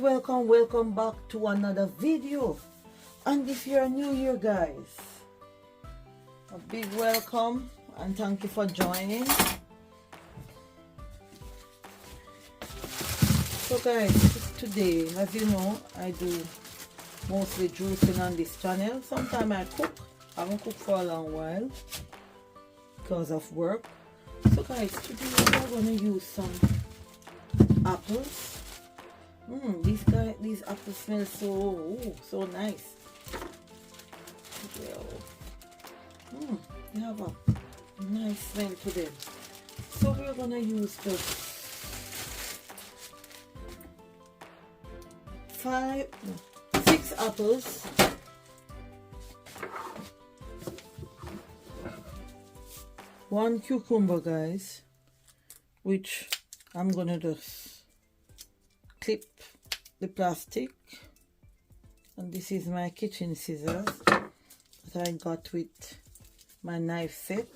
welcome back to another video. And if you're new here, guys, a big welcome and thank you for joining. So guys, today, as you know, I do mostly juicing on this channel. Sometimes I cook. I haven't cooked for a long while because of work. So guys, today we're going to use some apples. These apples smell so nice. They have a nice smell to them. So we're gonna use just 6 apples. One cucumber, guys, which I'm gonna just clip the plastic, and this is my kitchen scissors that I got with my knife set.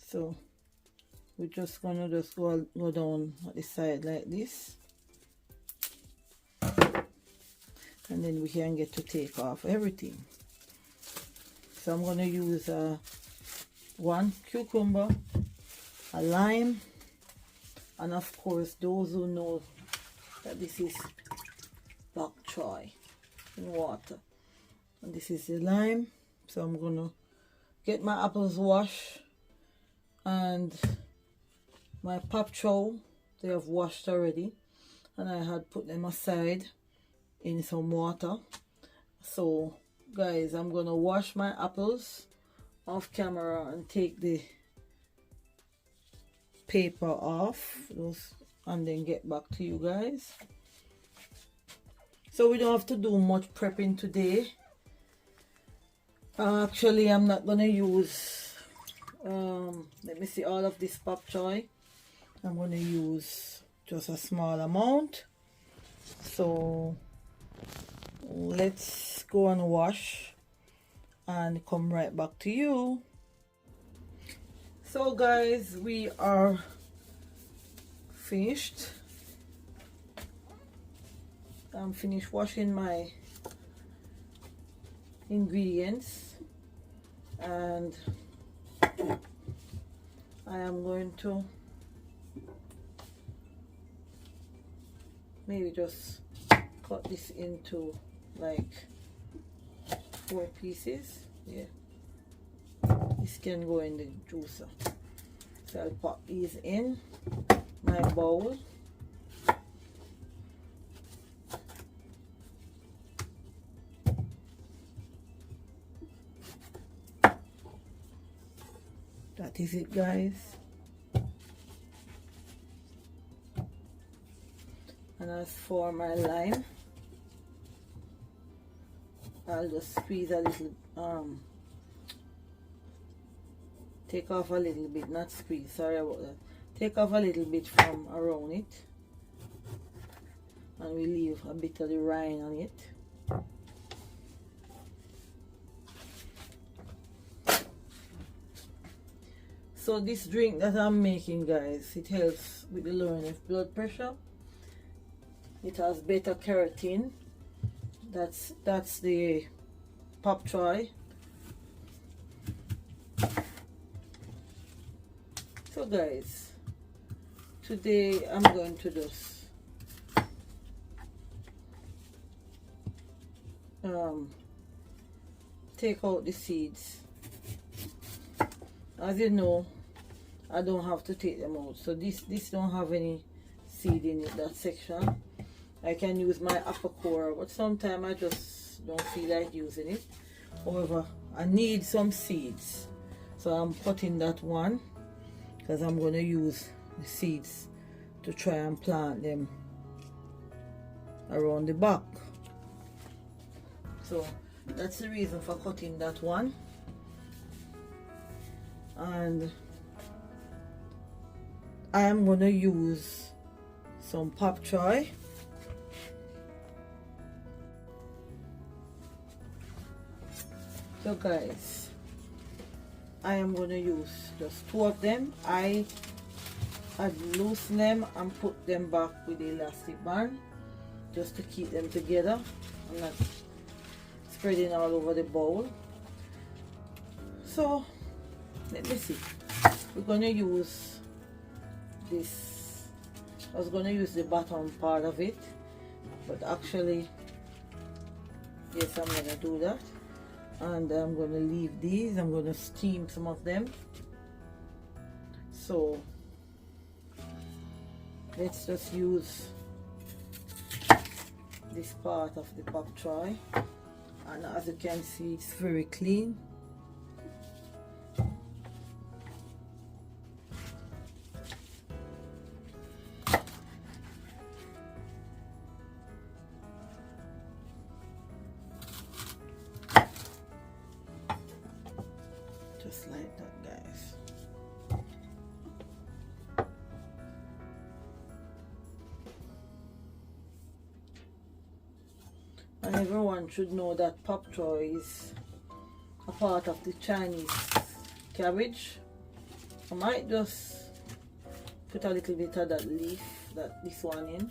So we're just gonna go down at the side like this, and then we can get to take off everything. So I'm gonna use one cucumber, a lime, and of course, those who know that this is Bok Choy in water. And this is the lime. So I'm gonna get my apples washed, and my Bok Choy, they have washed already, and I had put them aside in some water. So guys, I'm gonna wash my apples off camera and take the paper off those, and then get back to you guys. So we don't have to do much prepping today. Actually, I'm not gonna use let me see, all of this Bok Choy. I'm gonna use just a small amount. So let's go and wash and come right back to you. So guys, we are finished. I'm finished washing my ingredients, and I am going to maybe just cut this into like 4 pieces. Yeah, this can go in the juicer. So I'll pop these in my bowl. That is it, guys. And as for my lime, I'll just squeeze a little, take off a little bit, not squeeze, sorry about that. Take off a little bit from around it, and we leave a bit of the rind on it. So this drink that I'm making, guys, it helps with the lowering of blood pressure. It has beta carotene. That's the Bok Choy. So guys, today I'm going to just take out the seeds. As you know, I don't have to take them out. So this don't have any seed in it, that section. I can use my upper core, but sometimes I just don't feel like using it. However, I need some seeds, so I'm cutting that one because I'm going to use the seeds to try and plant them around the back. So that's the reason for cutting that one. And I am going to use some Bok Choy. So guys, I am going to use just 2 of them. I I'd loosen them and put them back with the elastic band just to keep them together. I'm not spreading all over the bowl. So let me see, we're going to use this. I was going to use the bottom part of it, but actually yes, I'm going to do that. And I'm going to leave these. I'm going to steam some of them. So let's just use this part of the Bok Choy, and as you can see, it's very clean. Just like that, guys. And everyone should know that Bok Choy is a part of the Chinese cabbage. I might just put a little bit of that leaf, this one in,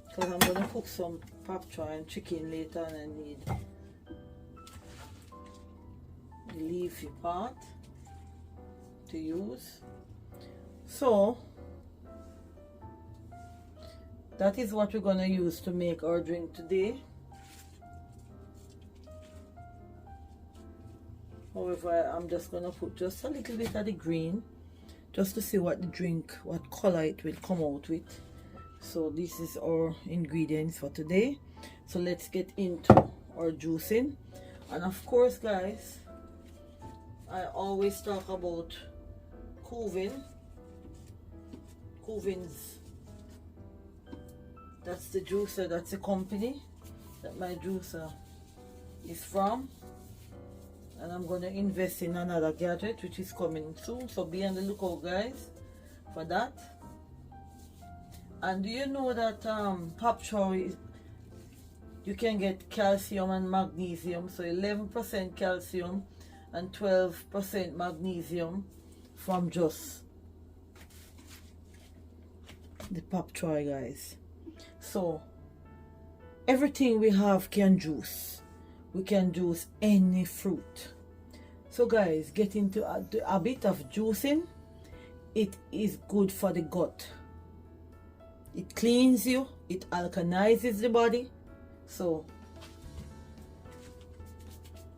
because I'm going to cook some Bok Choy and chicken later, and I need the leafy part to use. So that is what we're going to use to make our drink today. However, I'm just going to put just a little bit of the green just to see what the drink, what color it will come out with. So this is our ingredients for today. So let's get into our juicing. And of course, guys, I always talk about Covin's. That's the juicer, that's the company that my juicer is from. And I'm going to invest in another gadget which is coming soon. So be on the lookout, guys, for that. And do you know that Bok Choy, you can get calcium and magnesium. So 11% calcium and 12% magnesium from just the Bok Choy, guys. So everything we have can juice. We can juice any fruit. So guys, get into a bit of juicing. It is good for the gut. It cleans you, it alkalizes the body. So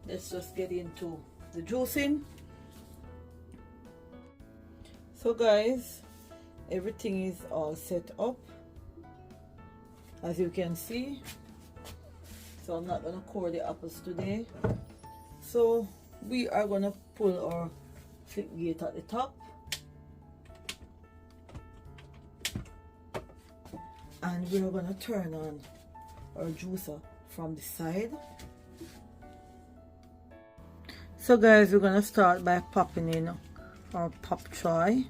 let's just get into the juicing. So guys, everything is all set up, as you can see. So I'm not going to core the apples today. So we are going to pull our flip gate at the top, and we are going to turn on our juicer from the side. So guys, we're going to start by popping in our Bok Choy.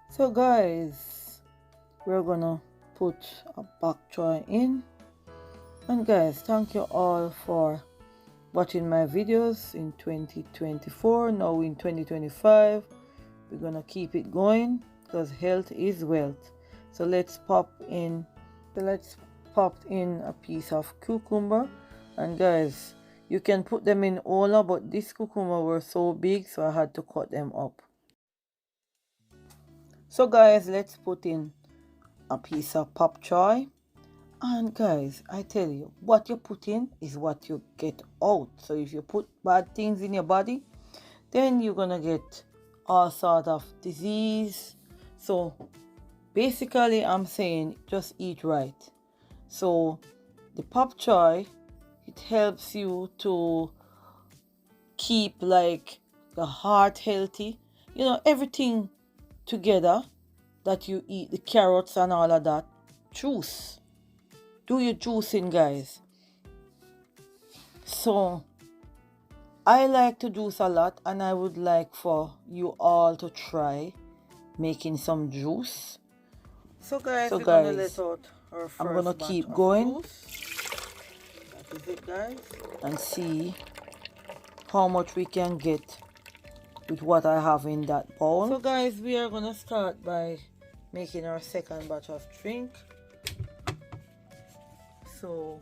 So guys, we're gonna put a Bok Choy in. And guys, thank you all for watching my videos in 2024. Now in 2025, we're gonna keep it going because health is wealth. So let's pop in a piece of cucumber. And guys, you can put them in all, but this cucumber were so big, so I had to cut them up. So guys, let's put in a piece of Bok Choy. And guys, I tell you, what you put in is what you get out. So if you put bad things in your body, then you're gonna get all sort of disease. So basically, I'm saying just eat right. So the Bok Choy, it helps you to keep like the heart healthy, you know, everything together that you eat, the carrots and all of that. Juice, do your juicing, guys. So I like to juice a lot, and I would like for you all to try making some juice. So guys, we're gonna let out our first I'm gonna keep going. That is it, guys, and see how much we can get with what I have in that bowl. So guys, we are gonna start by making our second batch of drink. So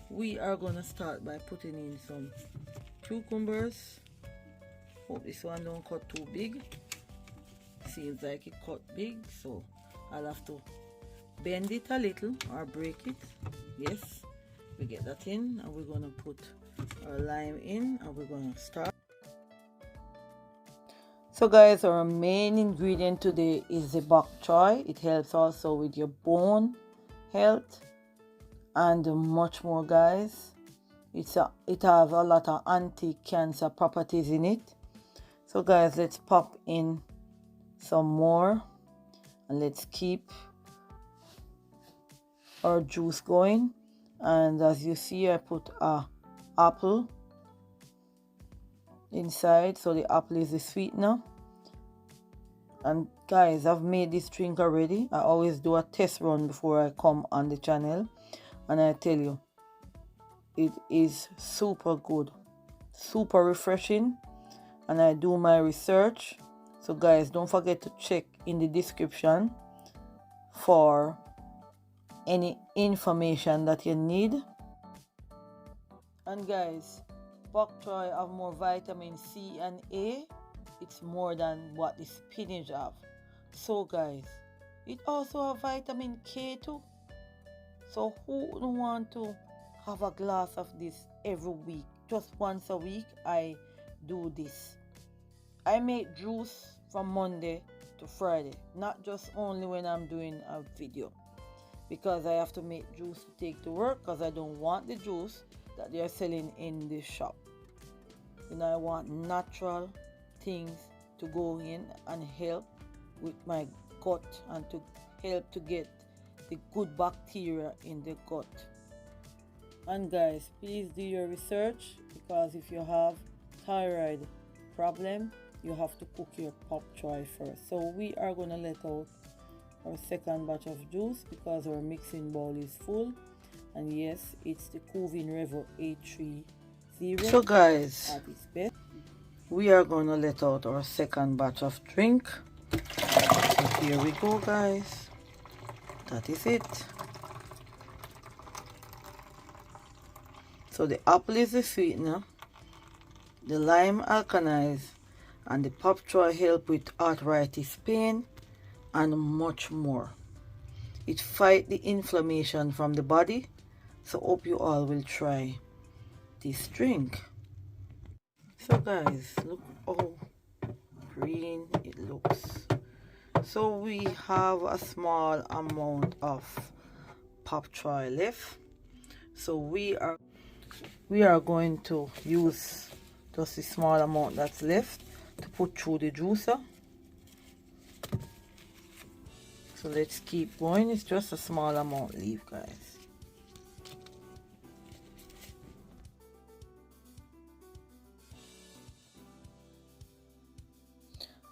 we are gonna start by putting in some cucumbers. Hope this one don't cut too big. Seems like it cut big, so I'll have to bend it a little or break it. Yes, we get that in, and we're gonna put our lime in, and we're gonna start. So guys, our main ingredient today is the Bok Choy. It helps also with your bone health and much more, guys. It have a lot of anti-cancer properties in it. So guys, let's pop in some more and let's keep our juice going. And as you see, I put a apple inside, so the apple is the sweetener. And guys, I've made this drink already. I always do a test run before I come on the channel, and I tell you, it is super good, super refreshing. And I do my research, so guys, don't forget to check in the description for any information that you need. And guys, Bok Choy have more vitamin C and A. It's more than what the spinach have. So guys, it also have vitamin K too. So who don't want to have a glass of this every week? Just once a week I do this. I make juice from Monday to Friday, not just only when I'm doing a video, because I have to make juice to take to work, because I don't want the juice that they are selling in the shop. You know, I want natural things to go in and help with my gut and to help to get the good bacteria in the gut. And guys, please do your research, because if you have thyroid problem, you have to cook your Bok Choy first. So we are going to let out our second batch of juice because our mixing bowl is full. And yes, it's the Covin Revo 830. So guys, at its best, we are going to let out our second batch of drink. So here we go, guys. That is it. So the apple is the sweetener, the lime alkalize, and the Bok Choy help with arthritis pain and much more. It fight the inflammation from the body. So hope you all will try this drink. So guys, look how green it looks. So we have a small amount of Bok Choy left. So we are going to use just a small amount that's left to put through the juicer. So let's keep going. It's just a small amount leave, guys.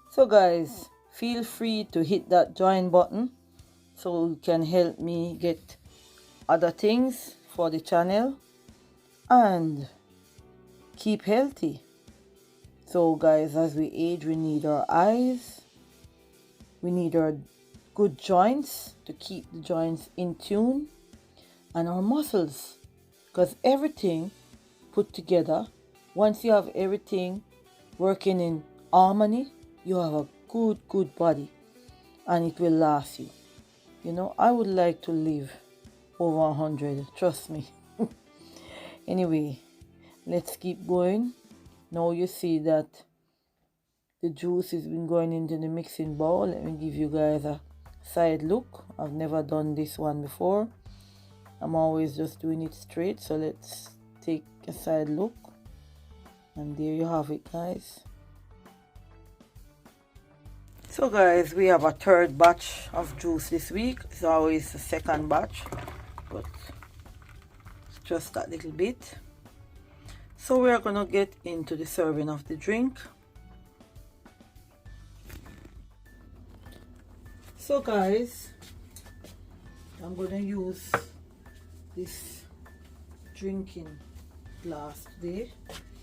So guys, feel free to hit that join button so you can help me get other things for the channel and keep healthy. So guys, as we age, we need our eyes, we need our good joints to keep the joints in tune, and our muscles, because everything put together, once you have everything working in harmony, you have a good body and it will last you. You know, I would like to live over 100, trust me. Anyway, let's keep going. Now you see that the juice has been going into the mixing bowl. Let me give you guys a side look. I've never done this one before. I'm always just doing it straight. So let's take a side look. And there you have it, guys. So guys, we have a third batch of juice this week. It's always the second batch, but it's just that little bit. So we are going to get into the serving of the drink. So guys, I'm going to use this drinking glass today,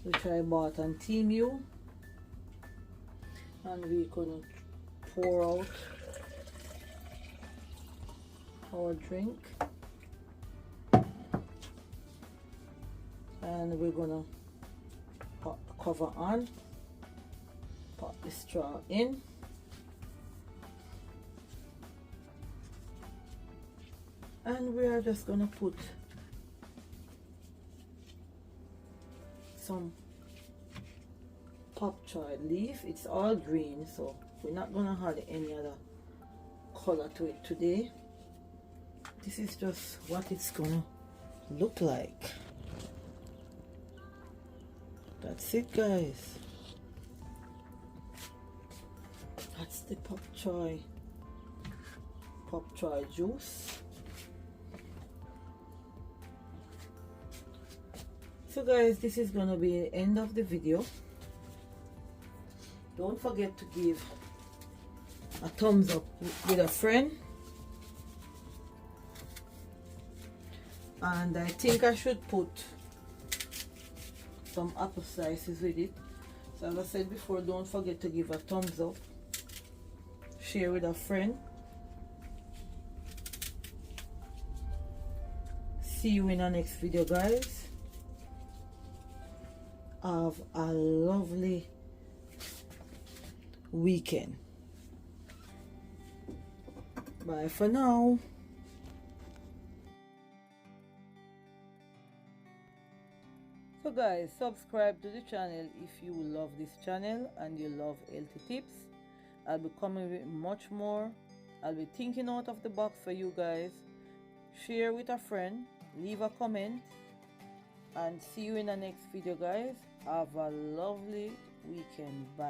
which I bought on Temu, and we could pour out our drink, and we're gonna put the cover on, put the straw in, and we are just gonna put some Bok Choy leaf. It's all green, so we're not gonna add any other color to it today. This is just what it's gonna look like. That's it, guys. That's the Bok Choy juice. So guys, this is gonna be the end of the video. Don't forget to give a thumbs up with a friend, and I think I should put some apple slices with it. So as I said before, don't forget to give a thumbs up, share with a friend. See you in the next video, guys. Have a lovely weekend. Bye for now. So guys, subscribe to the channel if you love this channel and you love healthy tips. I'll be coming with much more. I'll be thinking out of the box for you guys. Share with a friend, leave a comment, and see you in the next video, guys. Have a lovely weekend. Bye.